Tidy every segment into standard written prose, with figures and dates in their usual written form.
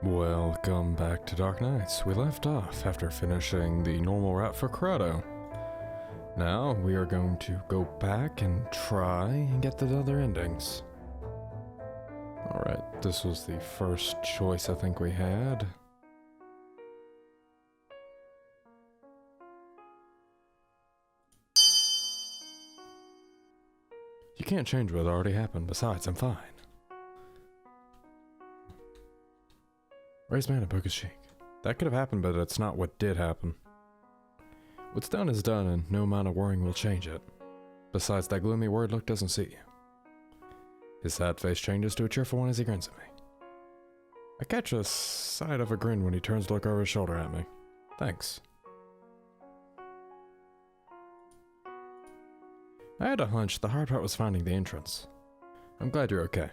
Welcome back to Dark Knights. We left off after finishing the normal route for Crotto. Now we are going to go back and try and get the other endings. Alright, this was the first choice I think we had. You can't change what already happened, besides I'm fine. Raise mana, poke his cheek. That could have happened, but it's not what did happen. What's done is done, and no amount of worrying will change it. Besides, that gloomy word look doesn't see you. His sad face changes to a cheerful one as he grins at me. I catch a sight of a grin when he turns to look over his shoulder at me. Thanks. I had a hunch the hard part was finding the entrance. I'm glad you're okay.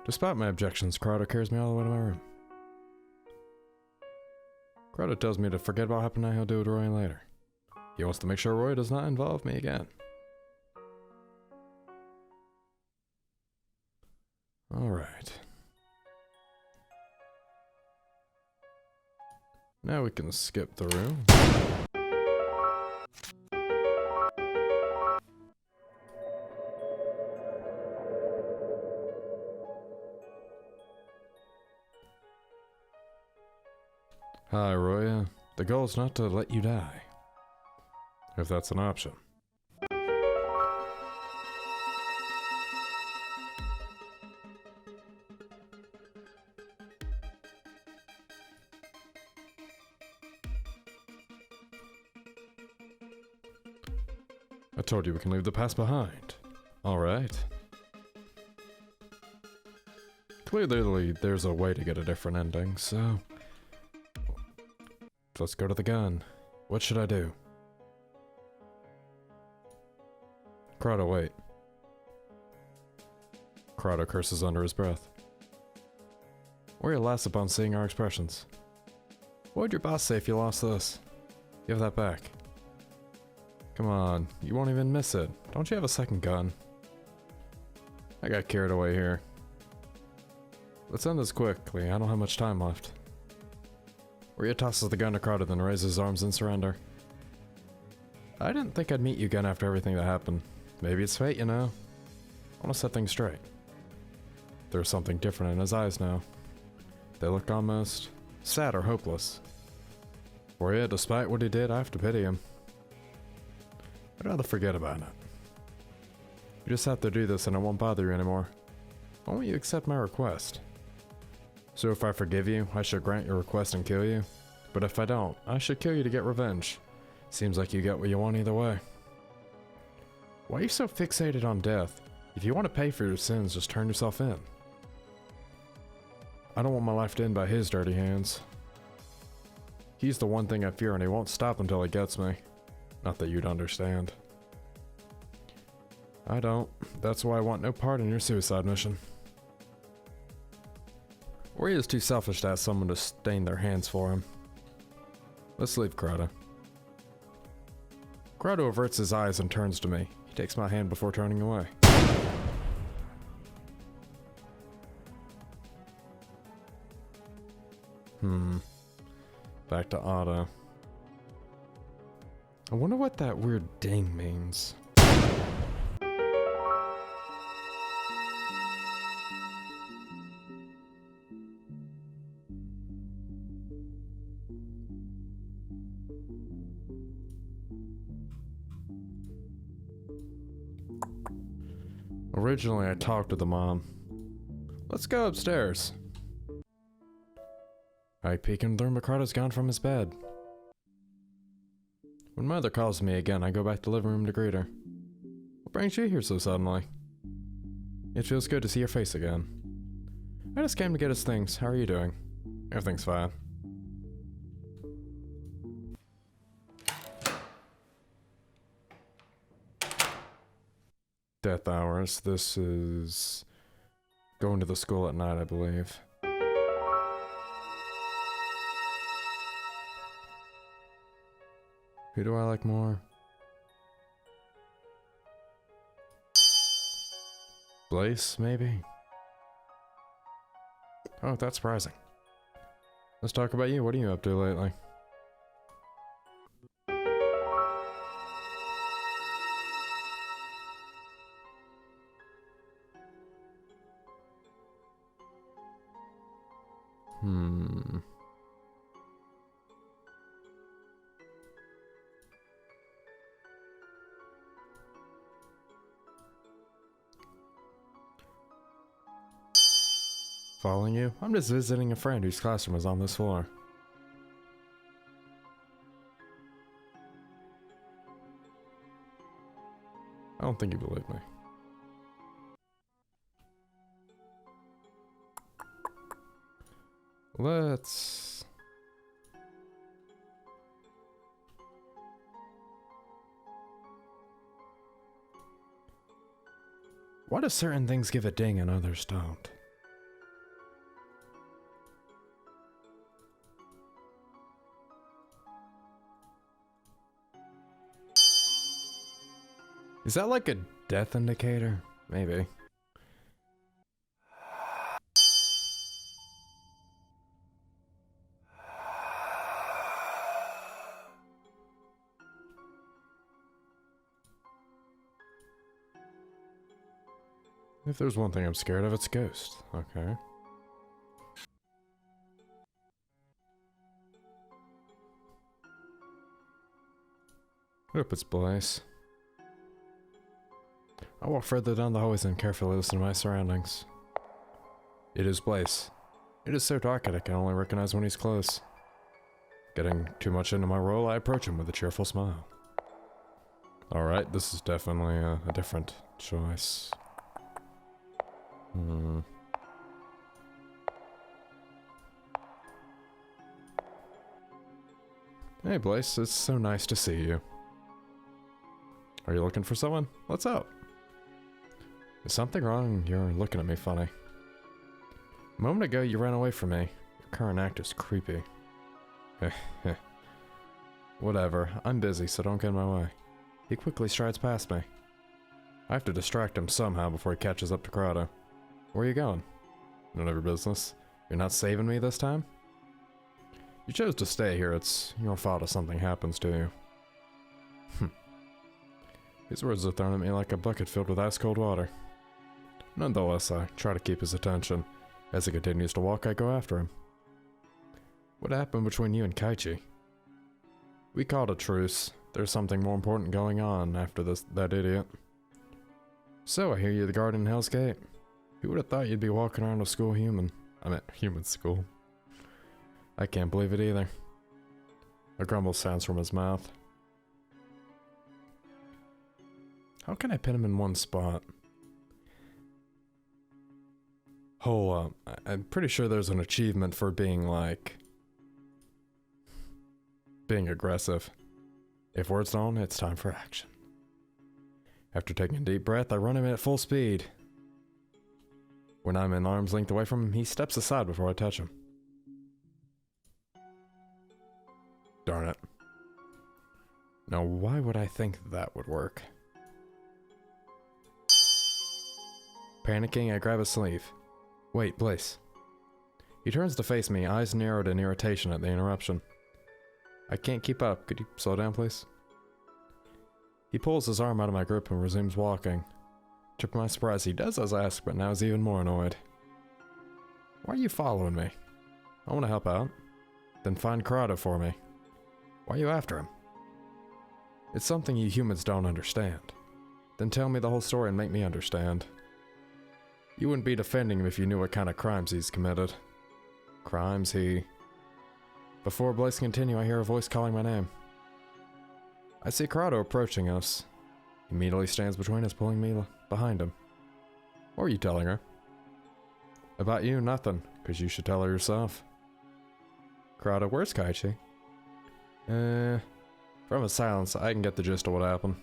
Despite my objections, Crotto carries me all the way to my room. Crotto tells me to forget about what happened and he'll do it to Roy later. He wants to make sure Roy does not involve me again. Alright. Now we can skip through. Hi, Roya. The goal is not to let you die. If that's an option. I told you we can leave the past behind. Alright. Clearly, there's a way to get a different ending, so... let's go to the gun. What should I do? Crotto, wait. Crotto curses under his breath. Worry less upon seeing our expressions. What would your boss say if you lost this? Give that back. Come on, you won't even miss it. Don't you have a second gun? I got carried away here. Let's end this quickly, I don't have much time left. Rhea tosses the gun to Crotto, then raises his arms in surrender. I didn't think I'd meet you again after everything that happened. Maybe it's fate, you know? I want to set things straight. There's something different in his eyes now. They look almost sad or hopeless. Rhea, despite what he did, I have to pity him. I'd rather forget about it. You just have to do this and it won't bother you anymore. Why won't you accept my request? So if I forgive you, I should grant your request and kill you? But if I don't, I should kill you to get revenge. Seems like you get what you want either way. Why are you so fixated on death? If you want to pay for your sins, just turn yourself in. I don't want my life to end by his dirty hands. He's the one thing I fear and he won't stop until he gets me. Not that you'd understand. I don't. That's why I want no part in your suicide mission. Or he is too selfish to ask someone to stain their hands for him. Let's leave Crotto. Crotto averts his eyes and turns to me. He takes my hand before turning away. Back to Otto. I wonder what that weird ding means. Originally, I talked to the mom. Let's go upstairs. I peek into the room, but Crotto's gone from his bed. When mother calls me again, I go back to the living room to greet her. What brings you here so suddenly? It feels good to see your face again. I just came to get us things. How are you doing? Everything's fine. Death hours. This is going to the school at night, I believe. Who do I like more? Blaze, maybe? Oh, that's surprising. Let's talk about you. What are you up to lately? Following you? I'm just visiting a friend whose classroom is on this floor. I don't think you believe me. Let's... Why do certain things give a ding and others don't? Is that like a death indicator? Maybe. If there's one thing I'm scared of, it's ghosts. Okay. Hope it's Blaze. I walk further down the hallways and carefully listen to my surroundings. It is Blaze. It is so dark that I can only recognize when he's close. Getting too much into my role, I approach him with a cheerful smile. Alright, this is definitely a different choice. Hey Blaze, it's so nice to see you. Are you looking for someone? What's up? Is something wrong? You're looking at me funny. A moment ago you ran away from me. Your current act is creepy. Whatever, I'm busy, so don't get in my way. He quickly strides past me. I have to distract him somehow before he catches up to Corrado. Where are you going? None of your business. You're not saving me this time? You chose to stay here, it's your fault if something happens to you. His words are thrown at me like a bucket filled with ice-cold water. Nonetheless, I try to keep his attention. As he continues to walk, I go after him. What happened between you and Kaichi? We called a truce. There's something more important going on after that idiot. So, I hear you're the guardian in Hell's Gate. Who would have thought you'd be walking around a school human? I meant human school. I can't believe it either. A grumble sounds from his mouth. How can I pin him in one spot? Hold up. I'm pretty sure there's an achievement for being being aggressive. If word's on, it's time for action. After taking a deep breath, I run him at full speed. When I'm an arm's length away from him, he steps aside before I touch him. Darn it. Now, why would I think that would work? Panicking, I grab his sleeve. Wait, Blaze. He turns to face me, eyes narrowed in irritation at the interruption. I can't keep up. Could you slow down, please? He pulls his arm out of my grip and resumes walking. To my surprise, he does as I ask, but now he's even more annoyed. Why are you following me? I want to help out. Then find Corrado for me. Why are you after him? It's something you humans don't understand. Then tell me the whole story and make me understand. You wouldn't be defending him if you knew what kind of crimes he's committed. Crimes he... Before Blaze can continue, I hear a voice calling my name. I see Corrado approaching us. He immediately stands between us, pulling me behind him. What are you telling her? About you, nothing, because you should tell her yourself. Corrado, where's Kaichi? From his silence, I can get the gist of what happened.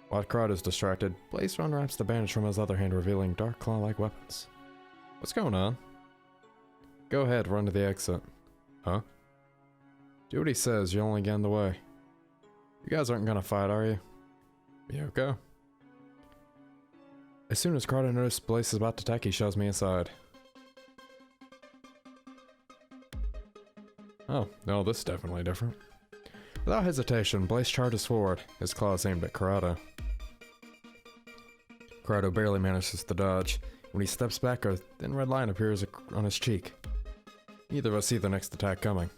While Corrado's distracted, Blaze unwraps the bandage from his other hand, revealing dark claw-like weapons. What's going on? Go ahead, run to the exit. Huh? Do what he says, you'll only get in the way. You guys aren't gonna fight, are you? Yoko? As soon as Crowder notices Blaze is about to attack, he shoves me aside. Oh, no, this is definitely different. Without hesitation, Blaze charges forward, his claws aimed at Corrado. Corrado barely manages to dodge. When he steps back, a thin red line appears on his cheek. Neither of us see the next attack coming.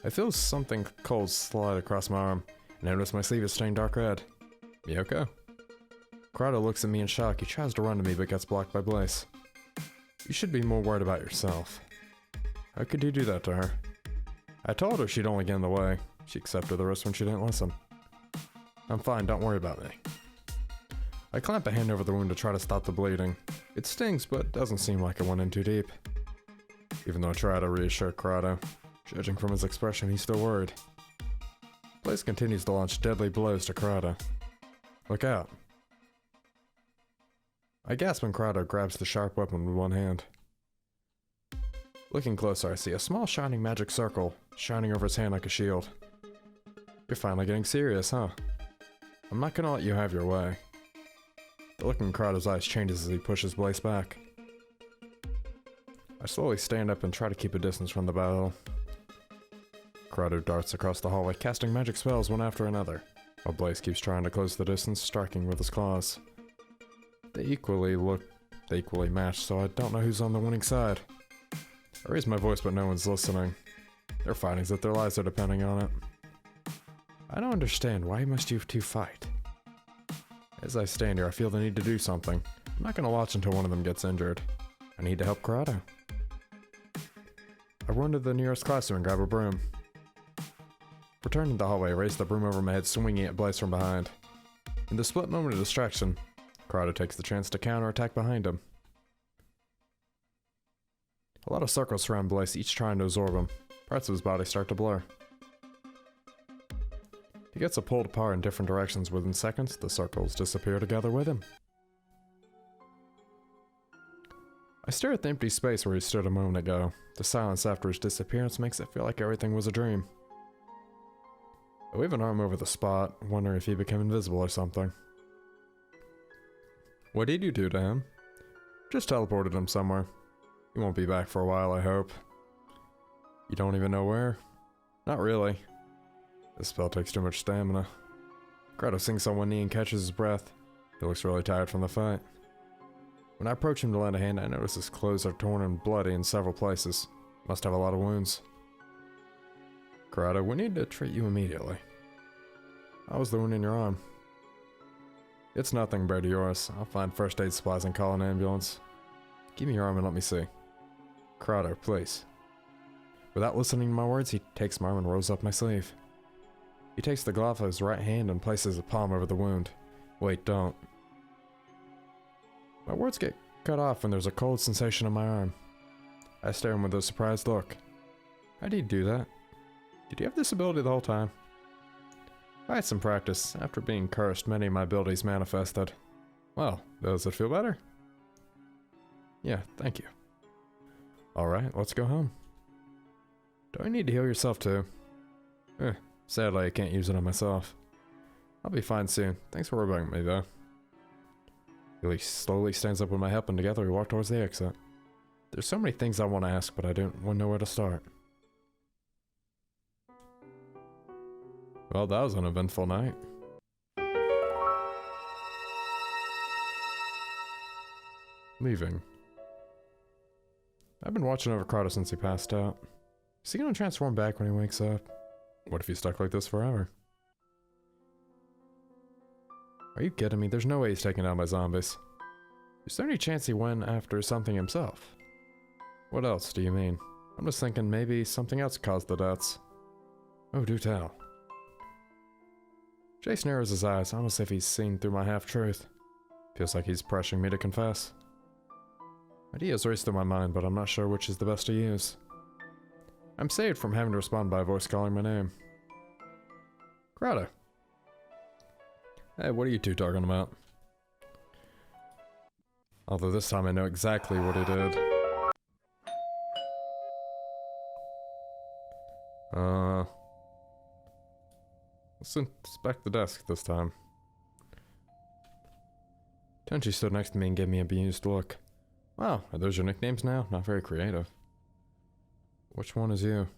I feel something cold slide across my arm, and I notice my sleeve is stained dark red. Miyoko? Corrado looks at me in shock. He tries to run to me but gets blocked by Blaze. You should be more worried about yourself. How could you do that to her? I told her she'd only get in the way. She accepted the risk when she didn't listen. I'm fine, don't worry about me. I clamp a hand over the wound to try to stop the bleeding. It stings, but doesn't seem like it went in too deep. Even though I try to reassure Corrado, judging from his expression, he's still worried. Blaze continues to launch deadly blows to Corrado. Look out. I gasp when Corrado grabs the sharp weapon with one hand. Looking closer, I see a small shining magic circle, shining over his hand like a shield. You're finally getting serious, huh? I'm not gonna let you have your way. The look in Corrado's eyes changes as he pushes Blaze back. I slowly stand up and try to keep a distance from the battle. Corrado darts across the hallway, casting magic spells one after another, while Blaze keeps trying to close the distance, striking with his claws. They equally match, so I don't know who's on the winning side. I raise my voice, but no one's listening. They're fighting as if their lives are depending on it. I don't understand. Why must you two fight? As I stand here, I feel the need to do something. I'm not gonna watch until one of them gets injured. I need to help Corrado. I run to the nearest classroom and grab a broom. Returning to the hallway, I raise the broom over my head, swinging at Blaze from behind. In the split moment of distraction, Corrado takes the chance to counterattack behind him. A lot of circles surround Blaze, each trying to absorb him. Parts of his body start to blur. He gets pulled apart in different directions. Within seconds, the circles disappear together with him. I stare at the empty space where he stood a moment ago. The silence after his disappearance makes it feel like everything was a dream. I wave an arm over the spot, wondering if he became invisible or something. What did you do to him? Just teleported him somewhere. He won't be back for a while, I hope. You don't even know where? Not really. This spell takes too much stamina. Corrado sinks on one knee and catches his breath. He looks really tired from the fight. When I approach him to lend a hand, I notice his clothes are torn and bloody in several places. Must have a lot of wounds. Corrado, we need to treat you immediately. How was the wound in your arm? It's nothing compared to yours. I'll find first aid supplies and call an ambulance. Give me your arm and let me see. Corrado, please. Without listening to my words, he takes my arm and rolls up my sleeve. He takes the glove of his right hand and places a palm over the wound. Wait, don't. My words get cut off and there's a cold sensation on my arm. I stare at him with a surprised look. How did you do that? Did you have this ability the whole time? I had some practice. After being cursed, many of my abilities manifested. Well, does it feel better? Yeah, thank you. Alright, let's go home. Do I need to heal yourself too? Sadly I can't use it on myself. I'll be fine soon. Thanks for worrying about me though. He slowly stands up with my help and together we walk towards the exit. There's so many things I want to ask, but I don't know where to start. Well, that was an eventful night. Leaving. I've been watching over Corrado since he passed out. Is he gonna transform back when he wakes up? What if he's stuck like this forever? Are you kidding me? There's no way he's taken out by zombies. Is there any chance he went after something himself? What else do you mean? I'm just thinking maybe something else caused the deaths. Oh, do tell. Jace narrows his eyes, almost as if he's seen through my half-truth. Feels like he's pressuring me to confess. Ideas race through my mind, but I'm not sure which is the best to use. I'm saved from having to respond by a voice calling my name. Corrado. Hey, what are you two talking about? Although this time I know exactly what he did. Let's inspect the desk this time. Tenchi stood next to me and gave me a bemused look. Wow, are those your nicknames now? Not very creative. Which one is you?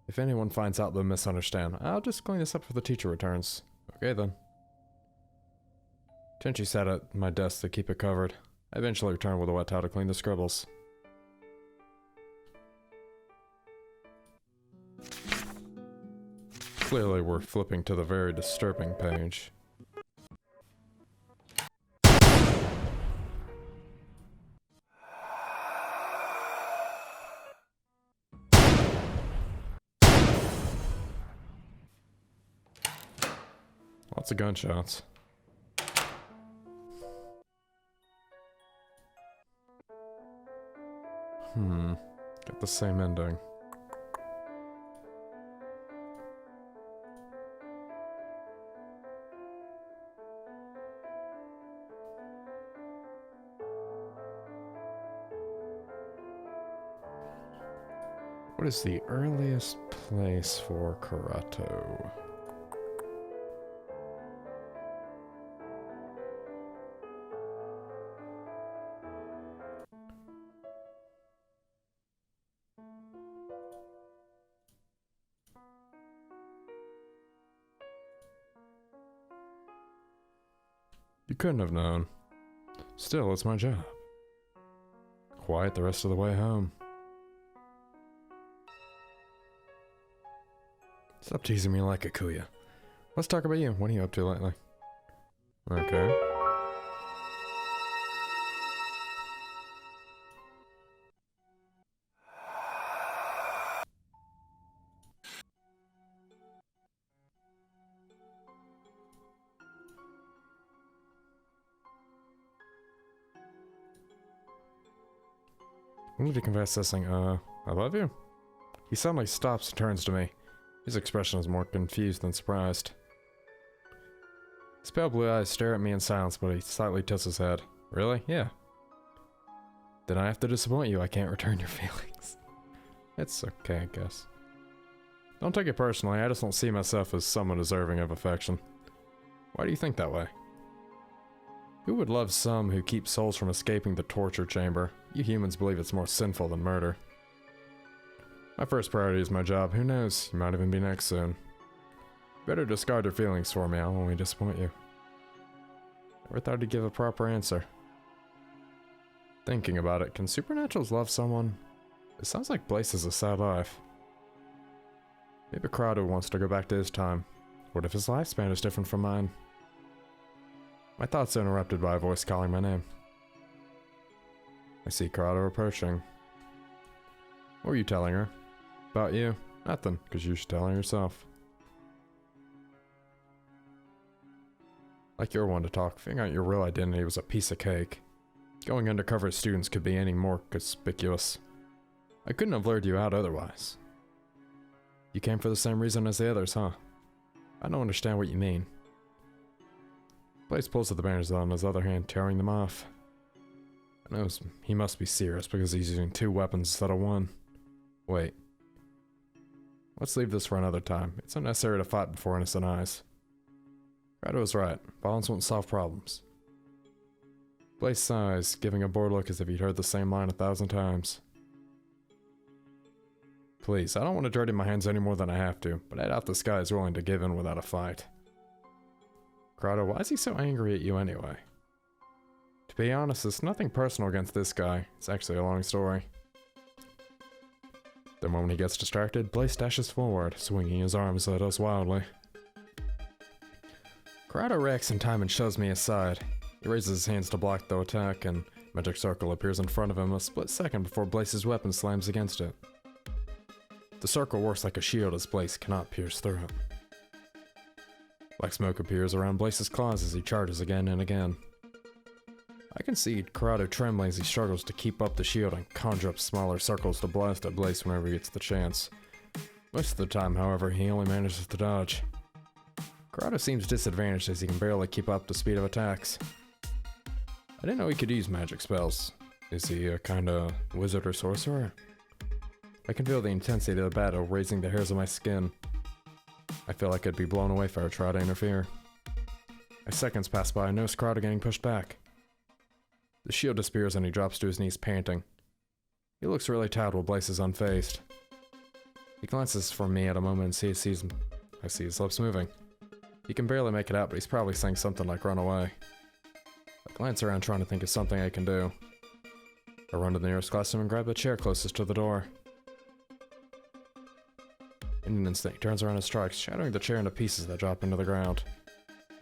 If anyone finds out, they'll misunderstand. I'll just clean this up before the teacher returns. Okay then. Tenchi sat at my desk to keep it covered. I eventually returned with a wet towel to clean the scribbles. Clearly we're flipping to the very disturbing page. Lots of gunshots. Get the same ending. What is the earliest place for Karato? You couldn't have known. Still, it's my job. Quiet the rest of the way home. Stop teasing me like a kuya. Let's talk about you. What are you up to lately? Okay. I need to confess this thing. I love you? He suddenly stops and turns to me. His expression is more confused than surprised. His pale blue eyes stare at me in silence, but he slightly tilts his head. Really? Yeah. Then I have to disappoint you. I can't return your feelings. It's okay, I guess. Don't take it personally. I just don't see myself as someone deserving of affection. Why do you think that way? Who would love some who keep souls from escaping the torture chamber? You humans believe it's more sinful than murder. My first priority is my job. Who knows? You might even be next soon. Better discard your feelings for me. I'll only disappoint you. Never thought to give a proper answer. Thinking about it, can supernaturals love someone? It sounds like Blaze has a sad life. Maybe Karato wants to go back to his time. What if his lifespan is different from mine? My thoughts are interrupted by a voice calling my name. I see Karato approaching. What were you telling her? About you? Nothing, because you should tell her yourself. Like you're one to talk, figuring out your real identity was a piece of cake. Going undercover as students could be any more conspicuous. I couldn't have lured you out otherwise. You came for the same reason as the others, huh? I don't understand what you mean. Blaze pulls at the banners on his other hand, tearing them off. I know he must be serious because he's using 2 weapons instead of 1. Wait. Let's leave this for another time. It's unnecessary to fight before innocent eyes. Karato was right. Violence won't solve problems. Blaze sighs, giving a bored look as if he'd heard the same line 1,000 times. Please, I don't want to dirty my hands any more than I have to, but I doubt this guy is willing to give in without a fight. Karato, why is he so angry at you anyway? To be honest, it's nothing personal against this guy. It's actually a long story. The moment he gets distracted, Blaze dashes forward, swinging his arms at us wildly. Karato reacts in time and shoves me aside. He raises his hands to block the attack, and Magic Circle appears in front of him a split second before Blaze's weapon slams against it. The circle works like a shield as Blaze cannot pierce through it. Black smoke appears around Blaze's claws as he charges again and again. I can see Karato trembling as he struggles to keep up the shield and conjure up smaller circles to blast at Blaze whenever he gets the chance. Most of the time, however, he only manages to dodge. Karato seems disadvantaged as he can barely keep up the speed of attacks. I didn't know he could use magic spells. Is he a kinda wizard or sorcerer? I can feel the intensity of the battle raising the hairs on my skin. I feel like I'd be blown away if I were to try to interfere. As seconds pass by, I notice Corrado getting pushed back. The shield disappears and he drops to his knees panting. He looks really tired while Blaze is unfazed. He glances from me at a moment and I see his lips moving. He can barely make it out, but he's probably saying something like run away. I glance around trying to think of something I can do. I run to the nearest classroom and grab the chair closest to the door. In an instant, he turns around and strikes, shattering the chair into pieces that drop into the ground.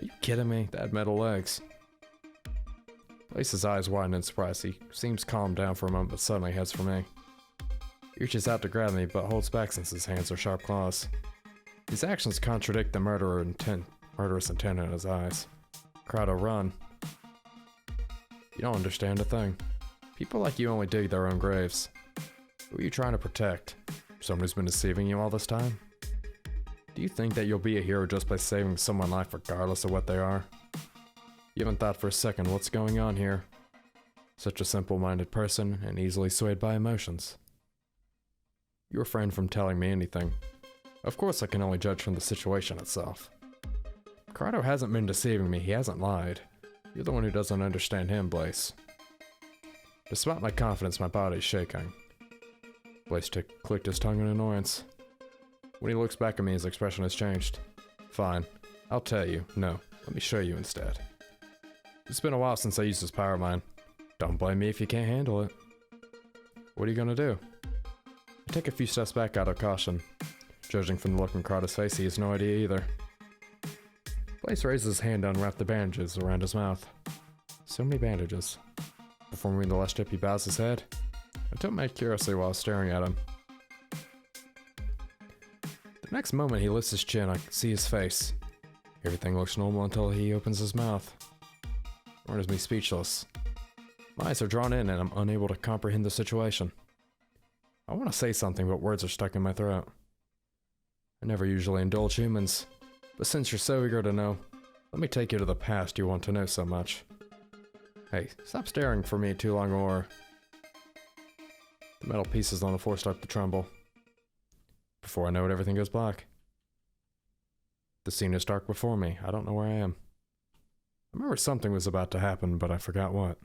Are you kidding me? That had metal legs. Blaze's eyes widen in surprise. He seems calmed down for a moment, but suddenly heads for me. He reaches out to grab me, but holds back since his hands are sharp claws. His actions contradict the murderous intent in his eyes. Corrado, run. You don't understand a thing. People like you only dig their own graves. Who are you trying to protect? Someone who's been deceiving you all this time? Do you think that you'll be a hero just by saving someone's life regardless of what they are? You haven't thought for a second what's going on here. Such a simple-minded person and easily swayed by emotions. You refrain from telling me anything. Of course I can only judge from the situation itself. Corrado hasn't been deceiving me, he hasn't lied. You're the one who doesn't understand him, Blaze. Despite my confidence, my body is shaking. Blaze clicked his tongue in annoyance. When he looks back at me, his expression has changed. Fine. I'll tell you. No, let me show you instead. It's been a while since I used this power of mine. Don't blame me if you can't handle it. What are you gonna do? I take a few steps back out of caution. Judging from the look in Corrado's face, he has no idea either. Blaze raises his hand to unwrap the bandages around his mouth. So many bandages. Before moving the last strip, he bows his head. I tilt my head curiously while staring at him. The next moment, he lifts his chin. I can see his face. Everything looks normal until he opens his mouth. It renders me speechless. My eyes are drawn in and I'm unable to comprehend the situation. I want to say something, but words are stuck in my throat. I never usually indulge humans, but since you're so eager to know, let me take you to the past you want to know so much. Hey, stop staring for me too long or... The metal pieces on the floor start to tremble. Before I know it, everything goes black. The scene is dark before me. I don't know where I am. I remember something was about to happen, but I forgot what.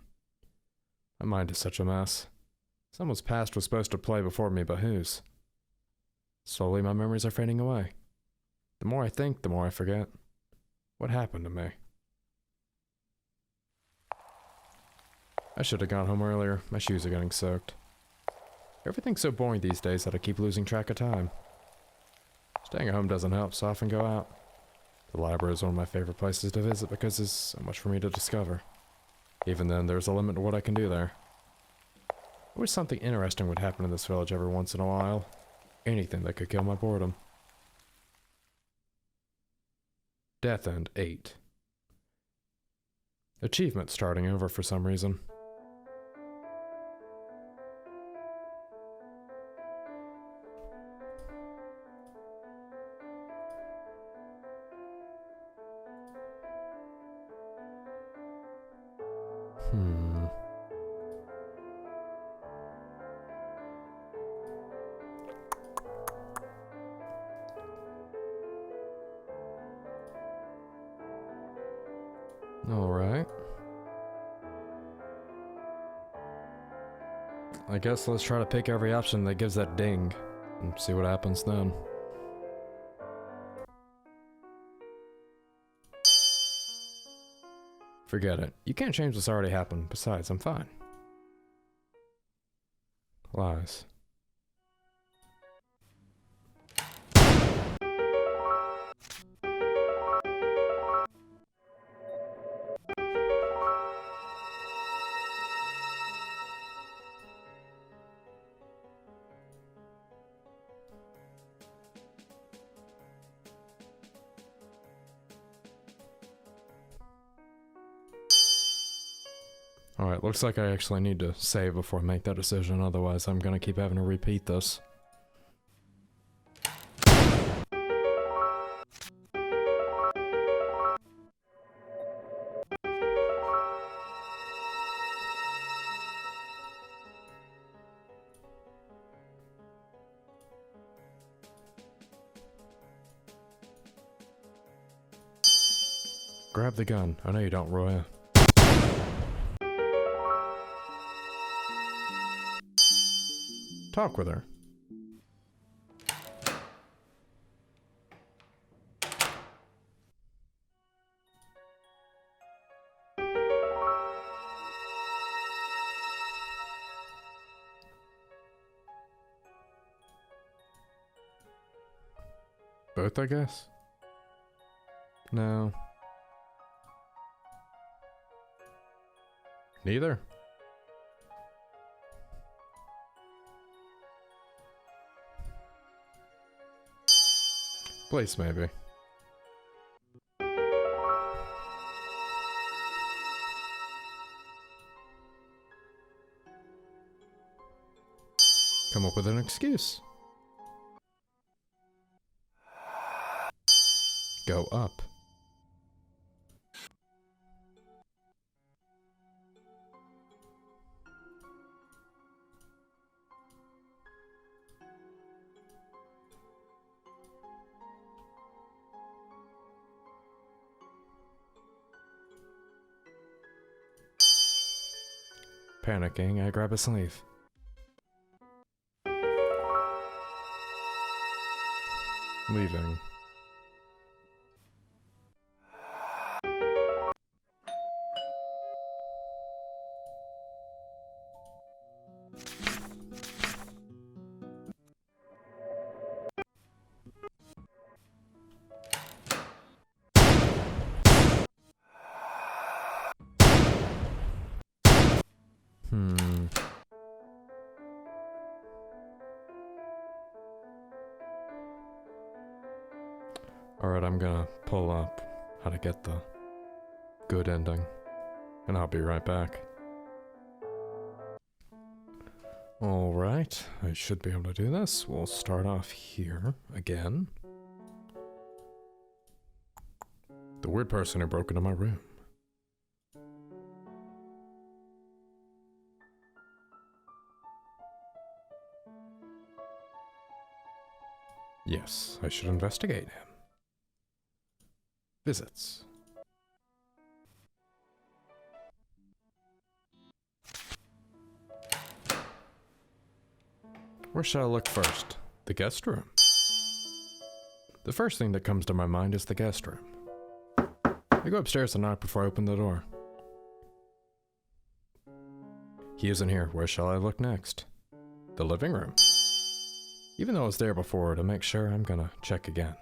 My mind is such a mess. Someone's past was supposed to play before me, but whose? Slowly, my memories are fading away. The more I think, the more I forget. What happened to me? I should have gone home earlier. My shoes are getting soaked. Everything's so boring these days that I keep losing track of time. Staying at home doesn't help, so I often go out. The library is one of my favorite places to visit because there's so much for me to discover. Even then, there's a limit to what I can do there. I wish something interesting would happen in this village every once in a while. Anything that could kill my boredom. Death End 8. Achievement starting over for some reason. Alright. I guess let's try to pick every option that gives that ding and see what happens then. Forget it. You can't change what's already happened. Besides, I'm fine. Lies. Alright, looks like I actually need to save before I make that decision, otherwise I'm gonna keep having to repeat this. Grab the gun. I know you don't, Roya. Talk with her. Both, I guess? No. Neither? Place, maybe. Come up with an excuse. Go up. Panicking, I grab a sleeve. Leaving. Alright, I'm gonna pull up how to get the good ending, and I'll be right back. Alright, I should be able to do this. We'll start off here again. The weird person who broke into my room. Yes, I should investigate him. Visits. Where shall I look first? The guest room. The first thing that comes to my mind is the guest room. I go upstairs and knock before I open the door. He isn't here. Where shall I look next? The living room. Even though I was there before, to make sure, I'm gonna check again.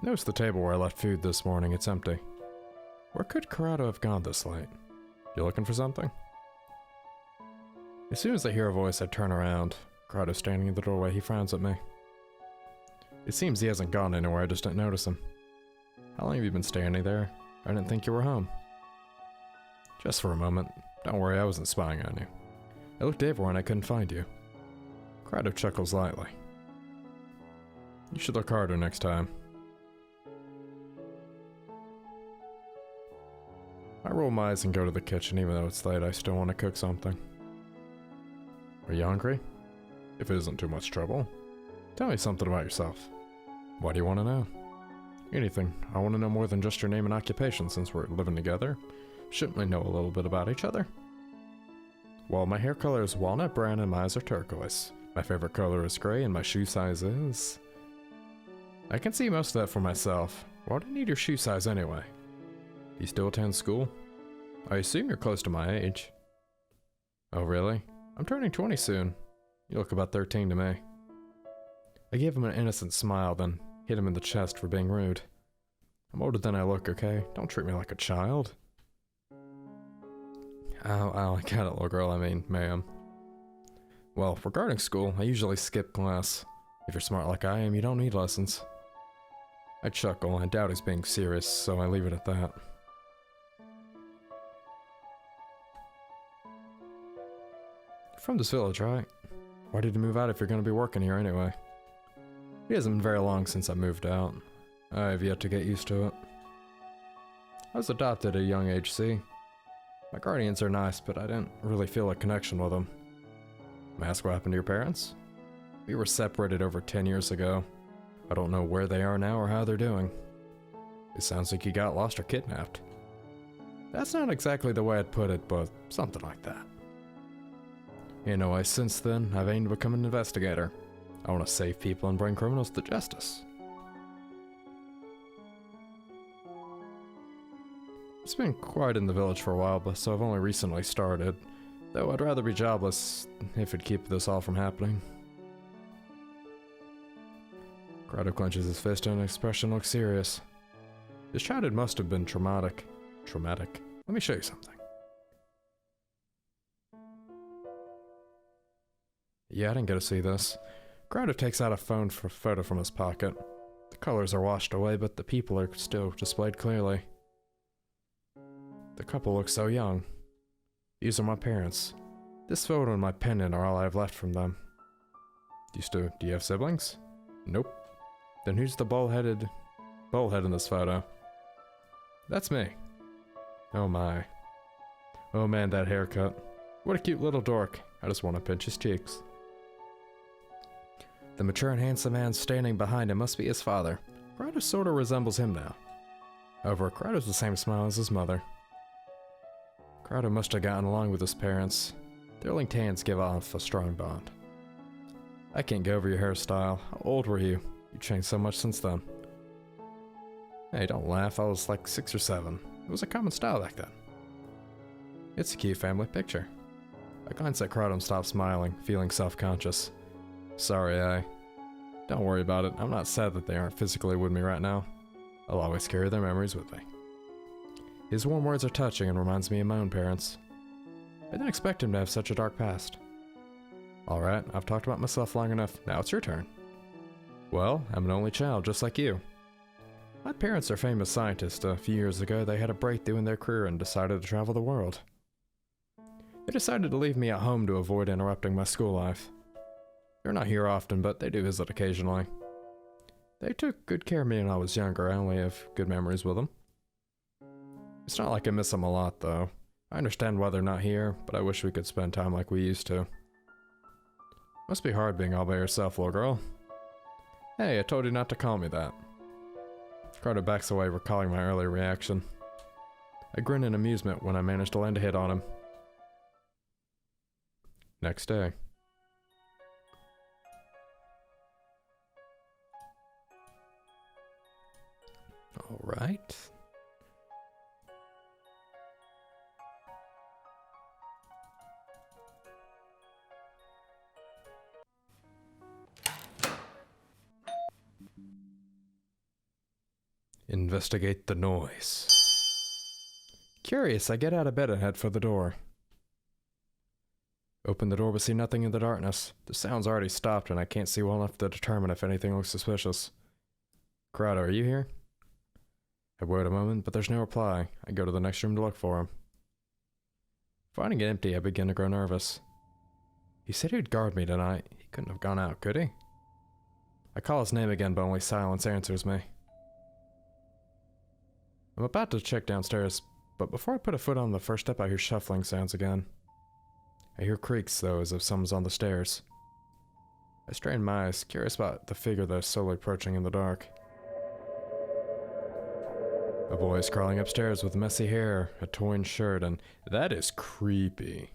Notice the table where I left food this morning, it's empty. Where could Corrado have gone this late? You looking for something? As soon as I hear a voice, I turn around. Corrado's standing in the doorway, he frowns at me. It seems he hasn't gone anywhere, I just didn't notice him. How long have you been standing there? I didn't think you were home. Just for a moment. Don't worry, I wasn't spying on you. I looked everywhere and I couldn't find you. Corrado chuckles lightly. You should look harder next time. I roll my eyes and go to the kitchen. Even though it's late, I still want to cook something. Are you hungry? If it isn't too much trouble, tell me something about yourself. Why do you want to know? Anything. I want to know more than just your name and occupation since we're living together. Shouldn't we know a little bit about each other? Well, my hair color is walnut brown and my eyes are turquoise. My favorite color is gray and my shoe size is... I can see most of that for myself. Why do you need your shoe size anyway? You still attend school? I assume you're close to my age. Oh really? I'm turning 20 soon. You look about 13 to me. I gave him an innocent smile, then hit him in the chest for being rude. I'm older than I look, okay? Don't treat me like a child. Ow, I got it, little girl, I mean, ma'am. Well, regarding school, I usually skip class. If you're smart like I am, you don't need lessons. I chuckle. I doubt he's being serious, so I leave it at that. You're from this village, right? Why did you move out if you're going to be working here anyway? It hasn't been very long since I moved out. I've yet to get used to it. I was adopted at a young age, see? My guardians are nice, but I didn't really feel a connection with them. May I ask what happened to your parents? We were separated over 10 years ago. I don't know where they are now or how they're doing. It sounds like you got lost or kidnapped. That's not exactly the way I'd put it, but something like that. Anyway, since then, I've aimed to become an investigator. I want to save people and bring criminals to justice. It's been quiet in the village for a while, but so I've only recently started. Though I'd rather be jobless if it'd keep this all from happening. Crowder clenches his fist and an expression looks serious. His childhood must have been traumatic. Traumatic? Let me show you something. Yeah, I didn't get to see this. Crowder takes out a photo from his pocket. The colors are washed away, but the people are still displayed clearly. The couple looks so young. These are my parents. This photo and my pendant are all I have left from them. Do you have siblings? Nope. Then who's the bullhead in this photo? That's me. Oh my. Oh man, that haircut. What a cute little dork. I just want to pinch his cheeks. The mature and handsome man standing behind him must be his father. Crowder sorta resembles him now. However, Crowder's the same smile as his mother. Crowder must have gotten along with his parents. Their linked hands give off a strong bond. I can't get over your hairstyle. How old were you? You changed so much since then. Hey, don't laugh. I was like 6 or 7. It was a common style back then. It's a cute family picture. I glance at Crowder and stop smiling, feeling self-conscious. Sorry, Don't worry about it. I'm not sad that they aren't physically with me right now. I'll always carry their memories with me. His warm words are touching and reminds me of my own parents. I didn't expect him to have such a dark past. Alright, I've talked about myself long enough. Now it's your turn. Well, I'm an only child, just like you. My parents are famous scientists. A few years ago, they had a breakthrough in their career and decided to travel the world. They decided to leave me at home to avoid interrupting my school life. They're not here often, but they do visit occasionally. They took good care of me when I was younger. I only have good memories with them. It's not like I miss them a lot, though. I understand why they're not here, but I wish we could spend time like we used to. Must be hard being all by yourself, little girl. Hey, I told you not to call me that. Crowder backs away, recalling my earlier reaction. I grin in amusement when I manage to land a hit on him. Next day. Alright. Investigate the noise. Curious, I get out of bed and head for the door. Open the door but see nothing in the darkness. The sound's already stopped and I can't see well enough to determine if anything looks suspicious. Crowder, are you here? I wait a moment, but there's no reply. I go to the next room to look for him. Finding it empty, I begin to grow nervous. He said he'd guard me tonight. He couldn't have gone out, could he? I call his name again, but only silence answers me. I'm about to check downstairs, but before I put a foot on the first step, I hear shuffling sounds again. I hear creaks, though, as if someone's on the stairs. I strain my eyes, curious about the figure that is slowly approaching in the dark. A boy is crawling upstairs with messy hair, a torn shirt, and that is creepy.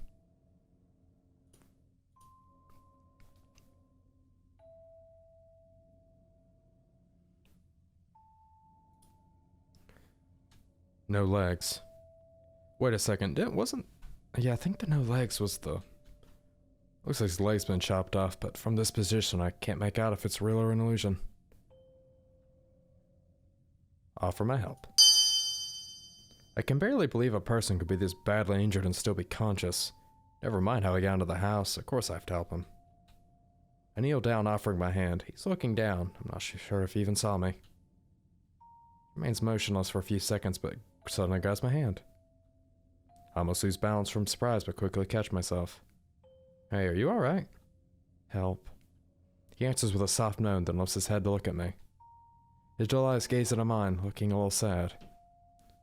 No legs. Wait a second, yeah, I think the no legs was the... Looks like his leg's been chopped off, but from this position I can't make out if it's real or an illusion. Offer my help. I can barely believe a person could be this badly injured and still be conscious. Never mind how he got into the house, of course I have to help him. I kneel down, offering my hand. He's looking down. I'm not sure if he even saw me. He remains motionless for a few seconds, but suddenly grabs my hand. I almost lose balance from surprise, but quickly catch myself. Hey, are you alright? Help. He answers with a soft moan, then lifts his head to look at me. His dull eyes gaze into mine, looking a little sad.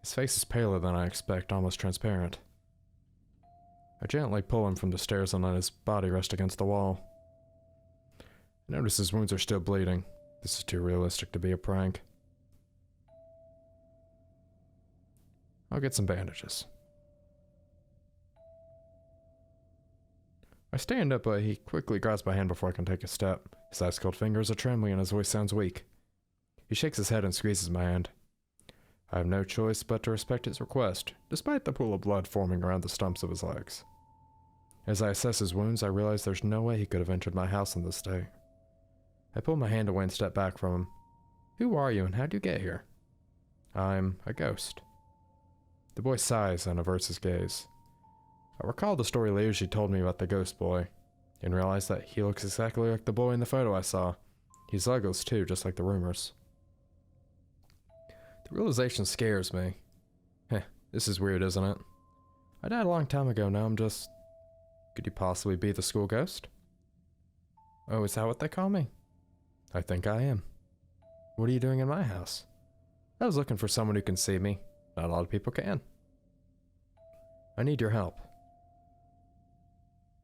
His face is paler than I expect, almost transparent. I gently pull him from the stairs and let his body rest against the wall. I notice his wounds are still bleeding. This is too realistic to be a prank. I'll get some bandages. I stand up, but he quickly grabs my hand before I can take a step. His ice-cold fingers are trembling and his voice sounds weak. He shakes his head and squeezes my hand. I have no choice but to respect his request, despite the pool of blood forming around the stumps of his legs. As I assess his wounds, I realize there's no way he could have entered my house in this state. I pull my hand away and step back from him. Who are you and how'd you get here? I'm a ghost. The boy sighs and averts his gaze. I recall the story Leoji told me about the ghost boy, and realize that he looks exactly like the boy in the photo I saw. He's legless too, just like the rumors. The realization scares me. Heh, this is weird, isn't it? I died a long time ago, now I'm just... Could you possibly be the school ghost? Oh, is that what they call me? I think I am. What are you doing in my house? I was looking for someone who can see me. Not a lot of people can. I need your help.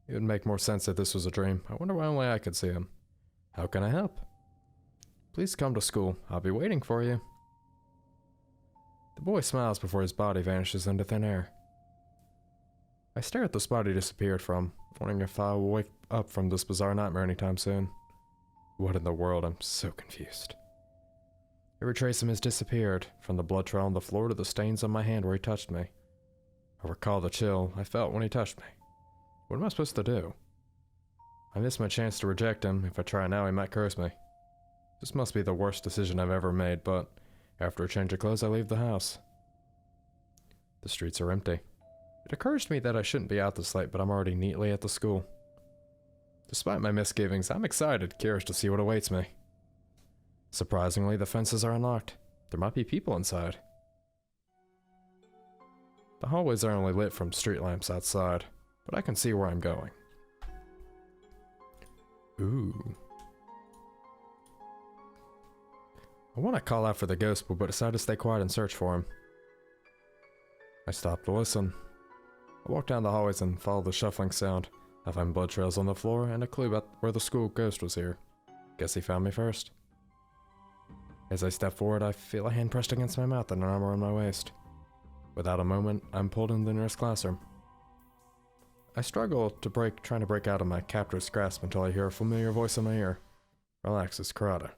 It would make more sense if this was a dream. I wonder why only I could see him. How can I help? Please come to school. I'll be waiting for you. The boy smiles before his body vanishes into thin air. I stare at the spot he disappeared from, wondering if I'll wake up from this bizarre nightmare anytime soon. What in the world? I'm so confused. Every trace of him has disappeared, from the blood trail on the floor to the stains on my hand where he touched me. I recall the chill I felt when he touched me. What am I supposed to do? I missed my chance to reject him. If I try now, he might curse me. This must be the worst decision I've ever made, but after a change of clothes, I leave the house. The streets are empty. It occurs to me that I shouldn't be out this late, but I'm already neatly at the school. Despite my misgivings, I'm excited, curious to see what awaits me. Surprisingly, the fences are unlocked. There might be people inside. The hallways are only lit from street lamps outside, but I can see where I'm going. Ooh. I want to call out for the ghost, but decide to stay quiet and search for him. I stop to listen. I walk down the hallways and follow the shuffling sound. I find blood trails on the floor and a clue about where the school ghost was here. Guess he found me first. As I step forward, I feel a hand pressed against my mouth and an arm around my waist. Without a moment, I'm pulled into the nearest classroom. I struggle trying to break out of my captor's grasp until I hear a familiar voice in my ear. Relax, it's Kurata.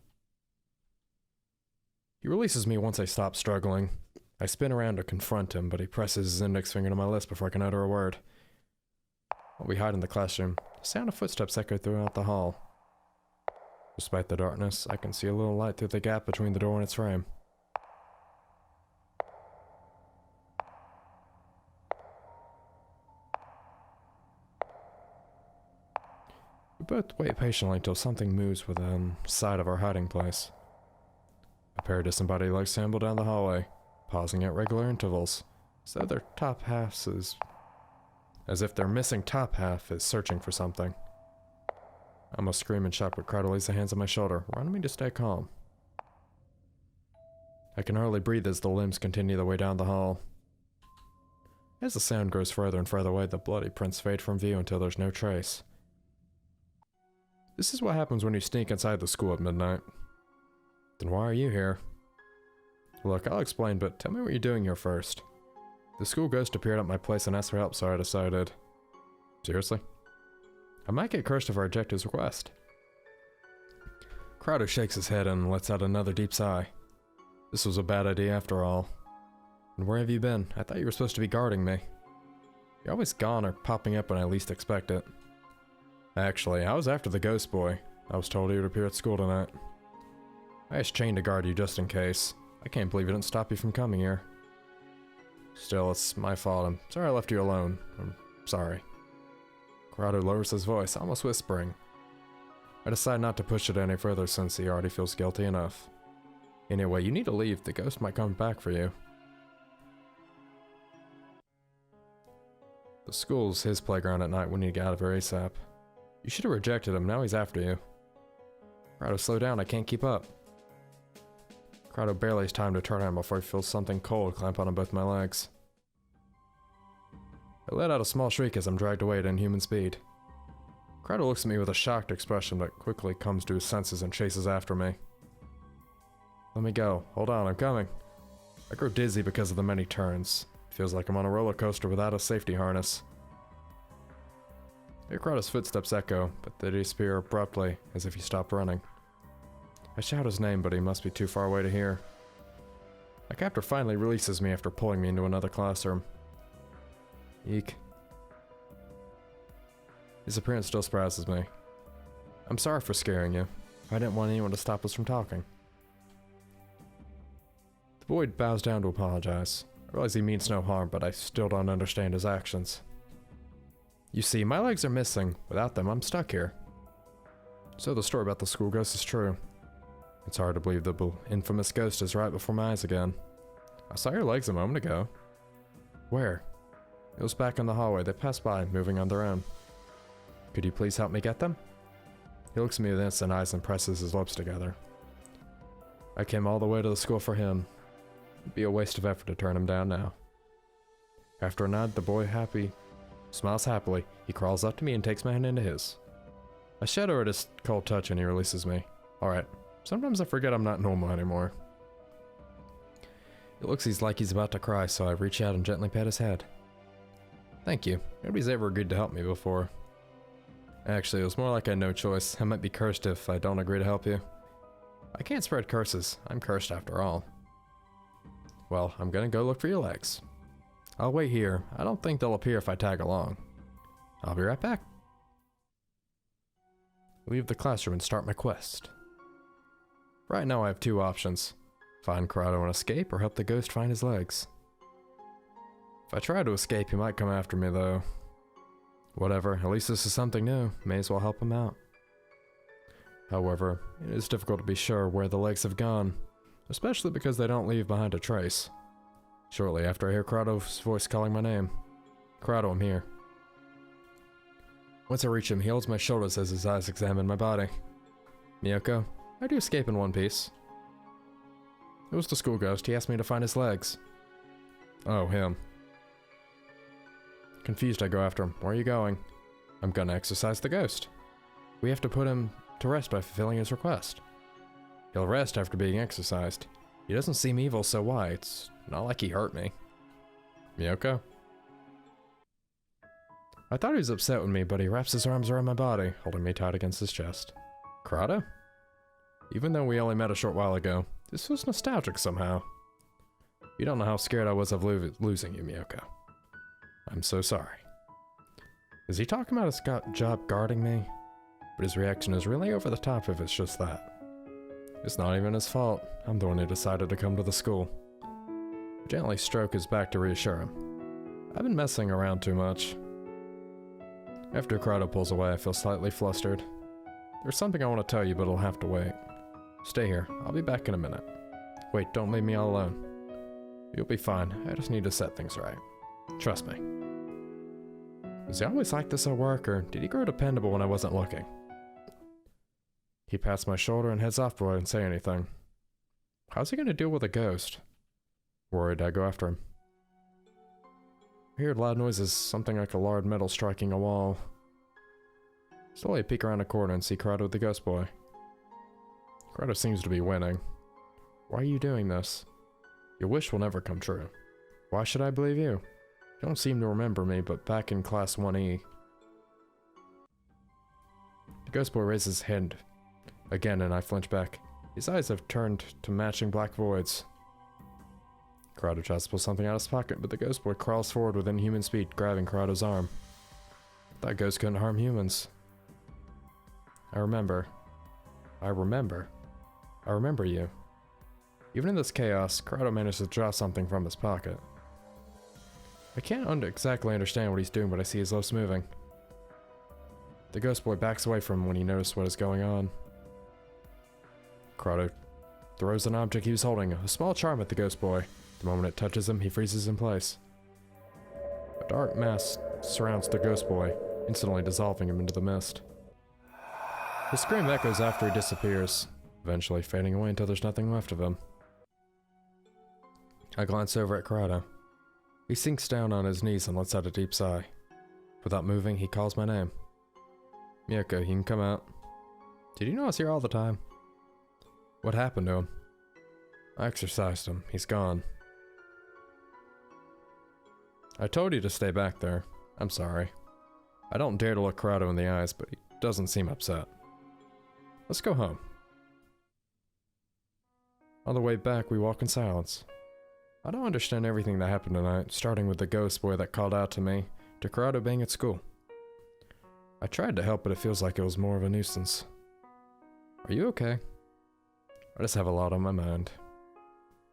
He releases me once I stop struggling. I spin around to confront him, but he presses his index finger to my lips before I can utter a word. While we hide in the classroom, the sound of footsteps echo throughout the hall. Despite the darkness, I can see a little light through the gap between the door and its frame. We both wait patiently until something moves within sight of our hiding place. A pair of disembodied legs amble down the hallway, pausing at regular intervals, as if their missing top half is searching for something. I must scream and shout, but Kurata lays the hands on my shoulder, warning me to stay calm. I can hardly breathe as the limbs continue their way down the hall. As the sound grows further and further away, the bloody prints fade from view until there's no trace. This is what happens when you sneak inside the school at midnight. Then why are you here? Look, I'll explain, but tell me what you're doing here first. The school ghost appeared at my place and asked for help, so I decided... Seriously? I might get cursed if I reject his request. Kurata shakes his head and lets out another deep sigh. This was a bad idea after all. And where have you been? I thought you were supposed to be guarding me. You're always gone or popping up when I least expect it. Actually, I was after the ghost boy. I was told he would appear at school tonight. I asked Chain to guard you just in case. I can't believe it didn't stop you from coming here. Still, it's my fault. I'm sorry I left you alone. I'm sorry. Kurata lowers his voice, almost whispering. I decide not to push it any further since he already feels guilty enough. Anyway, you need to leave. The ghost might come back for you. The school's his playground at night. We need to get out of here ASAP. You should have rejected him. Now he's after you. Kurata, slow down. I can't keep up. Kurata barely has time to turn around before he feels something cold clamp on both my legs. I let out a small shriek as I'm dragged away at inhuman speed. Kurata looks at me with a shocked expression but quickly comes to his senses and chases after me. Let me go. Hold on, I'm coming. I grow dizzy because of the many turns. Feels like I'm on a roller coaster without a safety harness. I hear Crato's footsteps echo, but they disappear abruptly, as if he stopped running. I shout his name, but he must be too far away to hear. My captor finally releases me after pulling me into another classroom. Eek. His appearance still surprises me. I'm sorry for scaring you. I didn't want anyone to stop us from talking. The boy bows down to apologize. I realize he means no harm, but I still don't understand his actions. You see, my legs are missing. Without them, I'm stuck here. So the story about the school ghost is true. It's hard to believe the infamous ghost is right before my eyes again. I saw your legs a moment ago. Where? It was back in the hallway. They passed by, moving on their own. Could you please help me get them? He looks at me with instant eyes and presses his lips together. I came all the way to the school for him. It'd be a waste of effort to turn him down now. After a nod, the boy smiles happily. He crawls up to me and takes my hand into his. I shudder at his cold touch and he releases me. Alright, sometimes I forget I'm not normal anymore. It looks like he's about to cry, so I reach out and gently pat his head. Thank you. Nobody's ever agreed to help me before. Actually, it was more like I had no choice. I might be cursed if I don't agree to help you. I can't spread curses. I'm cursed after all. Well, I'm gonna go look for your legs. I'll wait here. I don't think they'll appear if I tag along. I'll be right back. Leave the classroom and start my quest. Right now I have two options. Find Crado and escape, or help the ghost find his legs. If I try to escape, he might come after me though. Whatever, at least this is something new. May as well help him out. However, it is difficult to be sure where the legs have gone, especially because they don't leave behind a trace. Shortly after I hear Crado's voice calling my name. Crado, I'm here. Once I reach him, he holds my shoulders as his eyes examine my body. Miyoko, how'd you escape in one piece? It was the school ghost. He asked me to find his legs. Oh, him. Confused, I go after him. Where are you going? I'm gonna exorcise the ghost. We have to put him to rest by fulfilling his request. He'll rest after being exorcised. He doesn't seem evil, so why? It's not like he hurt me. Miyoko? I thought he was upset with me, but he wraps his arms around my body, holding me tight against his chest. Crado? Even though we only met a short while ago, this was nostalgic somehow. You don't know how scared I was of losing you, Miyoko. I'm so sorry. Is he talking about his job guarding me? But his reaction is really over the top if it's just that. It's not even his fault. I'm the one who decided to come to the school. I gently stroke his back to reassure him. I've been messing around too much. After Crado pulls away, I feel slightly flustered. There's something I want to tell you, but it'll have to wait. Stay here. I'll be back in a minute. Wait, don't leave me all alone. You'll be fine. I just need to set things right. Trust me. Was he always like this at work, or did he grow dependable when I wasn't looking? He pats my shoulder and heads off before I can say anything. How's he gonna deal with a ghost? Worried, I go after him. I hear loud noises, something like a large metal striking a wall. Slowly I peek around a corner and see Crado with the ghost boy. Crado seems to be winning. Why are you doing this? Your wish will never come true. Why should I believe you? You don't seem to remember me, but back in Class 1E. The ghost boy raises his hand again and I flinch back. His eyes have turned to matching black voids. Crado tries to pull something out of his pocket, but the ghost boy crawls forward with inhuman speed, grabbing Crado's arm. That ghost couldn't harm humans. I remember you. Even in this chaos, Crado managed to draw something from his pocket. I can't exactly understand what he's doing, but I see his lips moving. The ghost boy backs away from him when he notices what is going on. Crado throws an object he was holding, a small charm, at the ghost boy. The moment it touches him, he freezes in place. A dark mass surrounds the ghost boy, instantly dissolving him into the mist. His scream echoes after he disappears, eventually fading away until there's nothing left of him. I glance over at Crado. He sinks down on his knees and lets out a deep sigh. Without moving, he calls my name. Miyoko, you can come out. Did you know I was here all the time? What happened to him? I exorcised him. He's gone. I told you to stay back there. I'm sorry. I don't dare to look Corrado in the eyes, but he doesn't seem upset. Let's go home. On the way back, we walk in silence. I don't understand everything that happened tonight, starting with the ghost boy that called out to me, to Corrado being at school. I tried to help, but it feels like it was more of a nuisance. Are you okay? I just have a lot on my mind.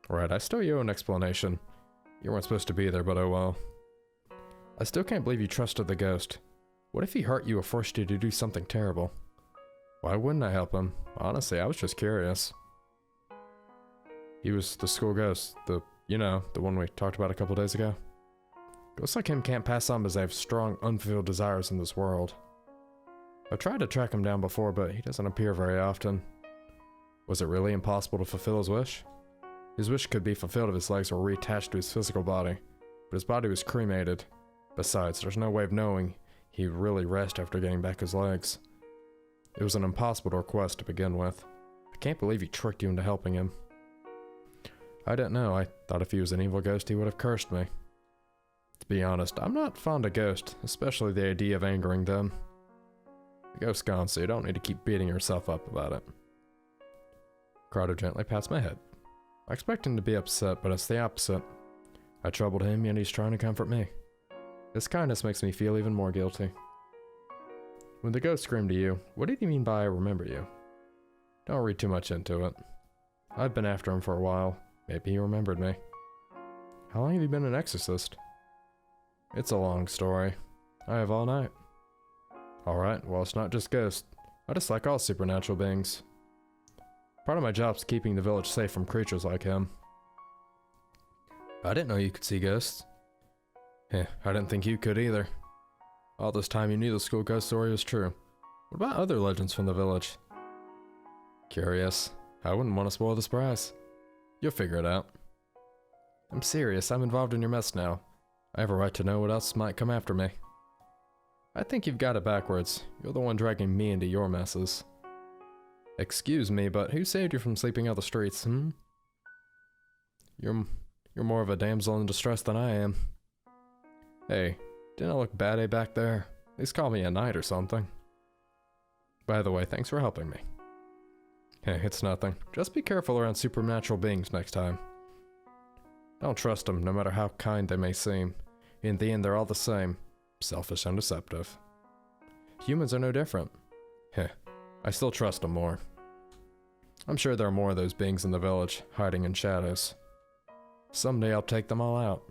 Right, I still owe you an explanation. You weren't supposed to be there, but oh well. I still can't believe you trusted the ghost. What if he hurt you or forced you to do something terrible? Why wouldn't I help him? Honestly, I was just curious. He was the school ghost, the one we talked about a couple days ago. Ghosts like him can't pass on because they have strong, unfulfilled desires in this world. I've tried to track him down before, but he doesn't appear very often. Was it really impossible to fulfill his wish? His wish could be fulfilled if his legs were reattached to his physical body, but his body was cremated. Besides, there's no way of knowing he'd really rest after getting back his legs. It was an impossible request to begin with. I can't believe he tricked you into helping him. I didn't know. I thought if he was an evil ghost, he would have cursed me. To be honest, I'm not fond of ghosts, especially the idea of angering them. The ghost's gone, so you don't need to keep beating yourself up about it. Corrado gently pats my head. I expect him to be upset, but it's the opposite. I troubled him, and he's trying to comfort me. This kindness makes me feel even more guilty. When the ghost screamed to you, what did he mean by "I remember you"? Don't read too much into it. I've been after him for a while. Maybe he remembered me. How long have you been an exorcist? It's a long story. I have all night. Alright, well, it's not just ghosts. I just like all supernatural beings. Part of my job's keeping the village safe from creatures like him. I didn't know you could see ghosts. I didn't think you could either. All this time you knew the school ghost story was true. What about other legends from the village? Curious. I wouldn't want to spoil the surprise. You'll figure it out. I'm serious, I'm involved in your mess now. I have a right to know what else might come after me. I think you've got it backwards. You're the one dragging me into your messes. Excuse me, but who saved you from sleeping out the streets, You're more of a damsel in distress than I am. Hey, didn't I look bad back there? At least call me a knight or something. By the way, thanks for helping me. Hey, it's nothing. Just be careful around supernatural beings next time. Don't trust them, no matter how kind they may seem. In the end, they're all the same. Selfish and deceptive. Humans are no different. I still trust them more. I'm sure there are more of those beings in the village, hiding in shadows. Someday I'll take them all out.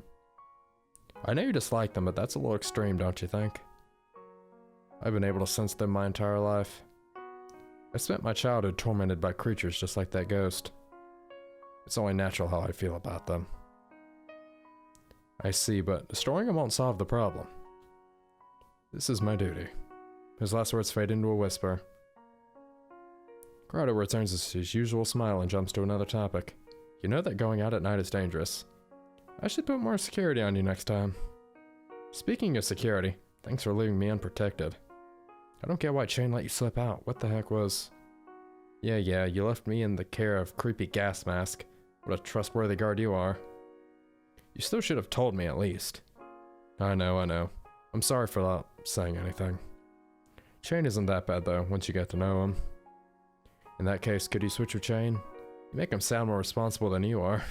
I know you dislike them, but that's a little extreme, don't you think? I've been able to sense them my entire life. I spent my childhood tormented by creatures just like that ghost. It's only natural how I feel about them. I see, but destroying them won't solve the problem. This is my duty. His last words fade into a whisper. Corrado returns his usual smile and jumps to another topic. You know that going out at night is dangerous. I should put more security on you next time. Speaking of security, thanks for leaving me unprotected. I don't get why Chain let you slip out. What the heck was... Yeah, you left me in the care of creepy gas mask. What a trustworthy guard you are. You still should have told me at least. I know. I'm sorry for not saying anything. Chain isn't that bad though, once you get to know him. In that case, could you switch your Chain? You make him sound more responsible than you are.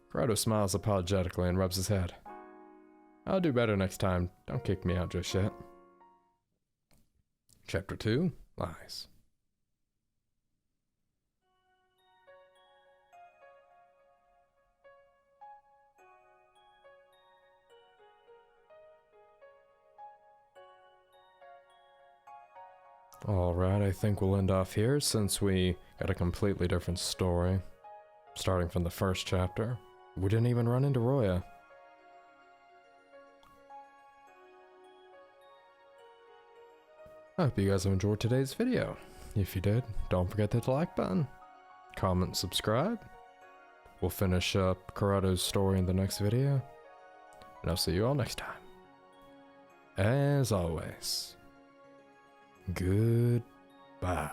Corrado smiles apologetically and rubs his head. I'll do better next time. Don't kick me out just yet. Chapter 2, Lies. Alright, I think we'll end off here since we got a completely different story. Starting from the first chapter. We didn't even run into Roya. I hope you guys have enjoyed today's video. If you did, don't forget to hit the like button. Comment, subscribe. We'll finish up Corrado's story in the next video. And I'll see you all next time. As always, goodbye.